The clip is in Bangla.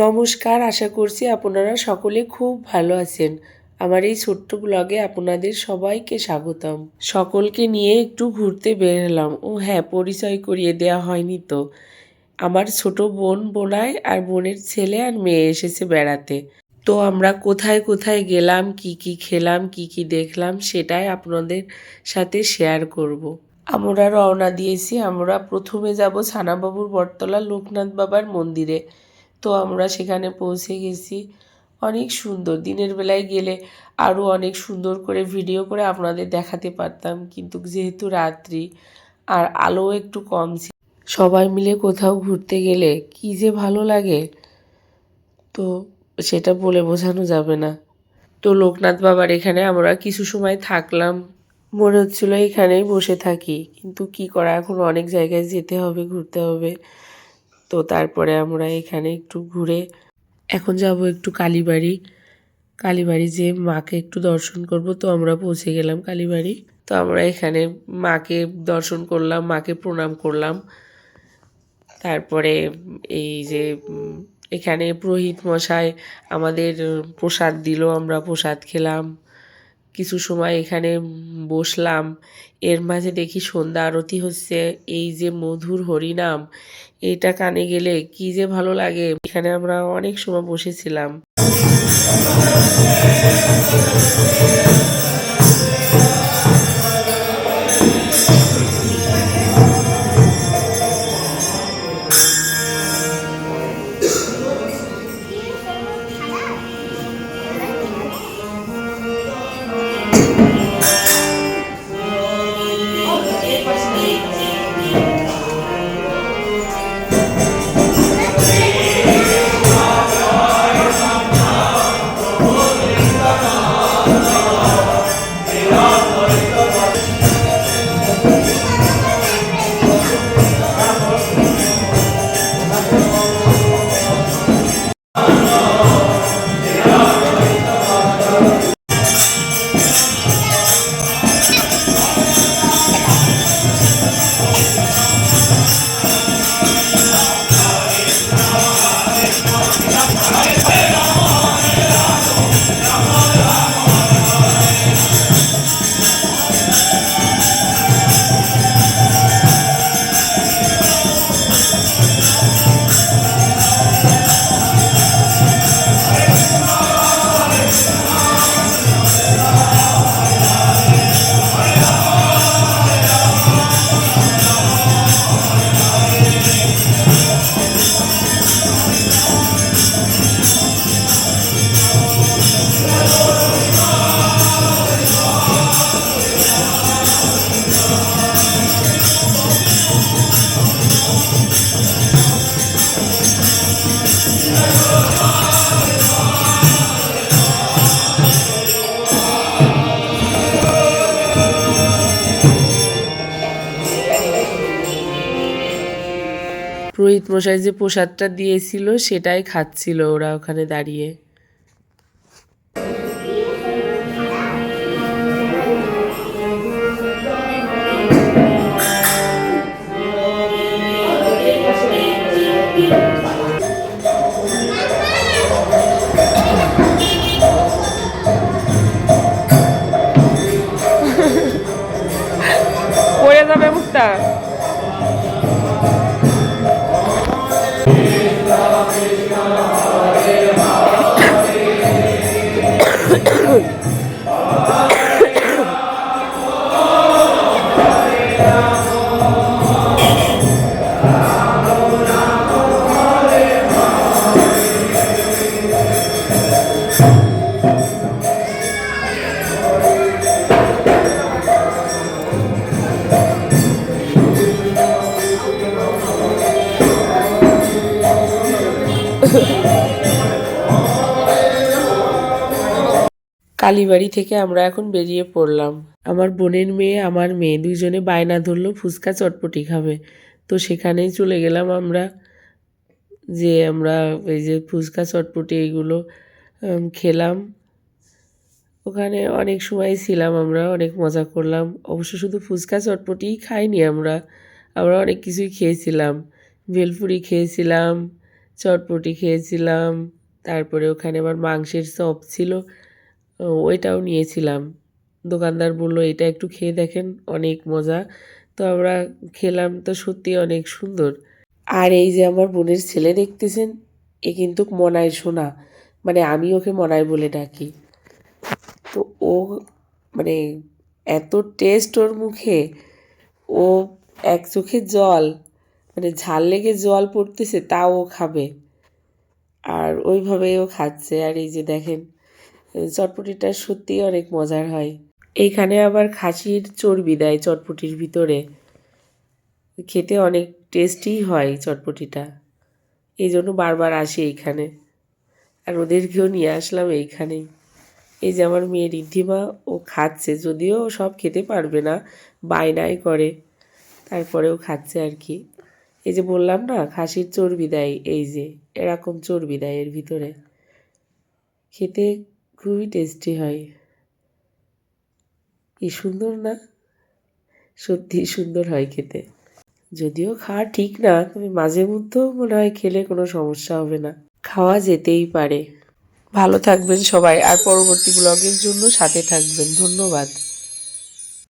নমস্কার, আশা করছি আপনারা সকলে খুব ভালো আছেন। আমার এই ছোট্ট ব্লগে আপনাদের সবাইকে স্বাগতম। সকলকে নিয়ে একটু ঘুরতে বের হলাম। ও হ্যাঁ, পরিচয় করিয়ে দেওয়া হয়নি তো। আমার ছোট বোন বোনাই আর বোনের ছেলে আর মেয়ে এসেছে বেড়াতে। তো আমরা কোথায় কোথায় গেলাম, কি কি খেলাম, কি কি দেখলাম সেটাই আপনাদের সাথে শেয়ার করব। আমরা রওনা দিয়েছি। আমরা প্রথমে যাব ছানাবাবুর বটতলা লোকনাথ বাবার মন্দিরে। তো আমরা সেখানে পৌঁছে গেছি। অনেক সুন্দর, দিনের বেলায় গেলে আরও অনেক সুন্দর করে ভিডিও করে আপনাদের দেখাতে পারতাম, কিন্তু যেহেতু রাত্রি আর আলো একটু কম ছিল। সবাই মিলে কোথাও ঘুরতে গেলে কি যে ভালো লাগে, তো সেটা বলে বোঝানো যাবে না। তো লোকনাথ বাবার এখানে আমরা কিছু সময় থাকলাম। মনে হচ্ছিলো এখানেই বসে থাকি, কিন্তু কি করা, এখন অনেক জায়গায় যেতে হবে, ঘুরতে হবে। তো তারপরে আমরা এখানে একটু ঘুরে এখন যাব একটু কালীবাড়ি। কালীবাড়ি যেয়ে মাকে একটু দর্শন করব। তো আমরা পৌঁছে গেলাম কালীবাড়ি। তো আমরা এখানে মাকে দর্শন করলাম, মাকে প্রণাম করলাম। তারপরে এই যে এখানে পুরোহিত মশাই আমাদের প্রসাদ দিল, আমরা প্রসাদ খেলাম। কিছু সময় এখানে বসলাম। এর মাঝে দেখি সন্ধ্যা আরতি হচ্ছে। এই যে মধুর হরিনাম, এটা কানে গেলে কি যে ভালো লাগে। এখানে আমরা অনেক সময় বসেছিলাম। পুরোহিত মশাই যে প্রসাদটা দিয়েছিল সেটাই খাচ্ছিল ওরা ওখানে দাঁড়িয়ে। পড়ে যাবে মুখটা। কালীবাড়ি থেকে আমরা এখন বেরিয়ে পড়লাম। আমার বোনের মেয়ে, আমার মেয়ে দুইজনে বায়না ধরলো ফুচকা চটপটি খাবে। তো সেখানেই চলে গেলাম আমরা। যে আমরা এই যে ফুচকা চটপটি এইগুলো খেলাম। ওখানে অনেক সময় ছিলাম, আমরা অনেক মজা করলাম। অবশ্য শুধু ফুচকা চটপটিই খাইনি আমরা, আমরা অনেক কিছুই খেয়েছিলাম। ভেলপুরি খেয়েছিলাম, চটপটি খেয়েছিলাম, তারপরে ওখানে আবার মাংসের চপ ছিল, ওইটাও নিয়েছিলাম। দোকানদার বললো এটা একটু খেয়ে দেখেন, অনেক মজা। তো আমরা খেলাম, তো সত্যি অনেক সুন্দর। আর এই যে আমার বোনের ছেলে দেখতেছেন, এ কিন্তু মনায় সোনা, মানে আমি ওকে মনায় বলে ডাকি। তো ও মানে এত টেস্ট ওর মুখে, ও এক চোখে জল, মানে ঝাল লেগে জল পড়তেছে তাও ও খাবে, আর ওইভাবেই ও খাচ্ছে। আর এই যে দেখেন, চটপটিটা সত্যিই অনেক মজার হয়। এইখানে আবার খাসির চর্বি দেয় চটপটির ভিতরে, খেতে অনেক টেস্টি হয় চটপটিটা, এই জন্য বারবার আসি এইখানে। আর ওদেরকেও নিয়ে আসলাম এইখানেই। এই যে আমার মেয়ে ঋদ্ধিমা, ও খাচ্ছে, যদিও ও সব খেতে পারবে না, বায়নাই করে, তারপরেও খাচ্ছে আর কি। এই যে বললাম না খাসির চর্বি দেয়, এই যে এরকম চর্বি দেয় এর ভিতরে, খেতে খুবই টেস্টি হয়। কি সুন্দর না, সত্যি সুন্দর হয় খেতে। যদিও খাওয়া ঠিক না, তবে মাঝে মধ্যেও মনে হয় খেলে কোনো সমস্যা হবে না, খাওয়া যেতেই পারে। ভালো থাকবেন সবাই, আর পরবর্তী ব্লগের জন্য সাথে থাকবেন। ধন্যবাদ।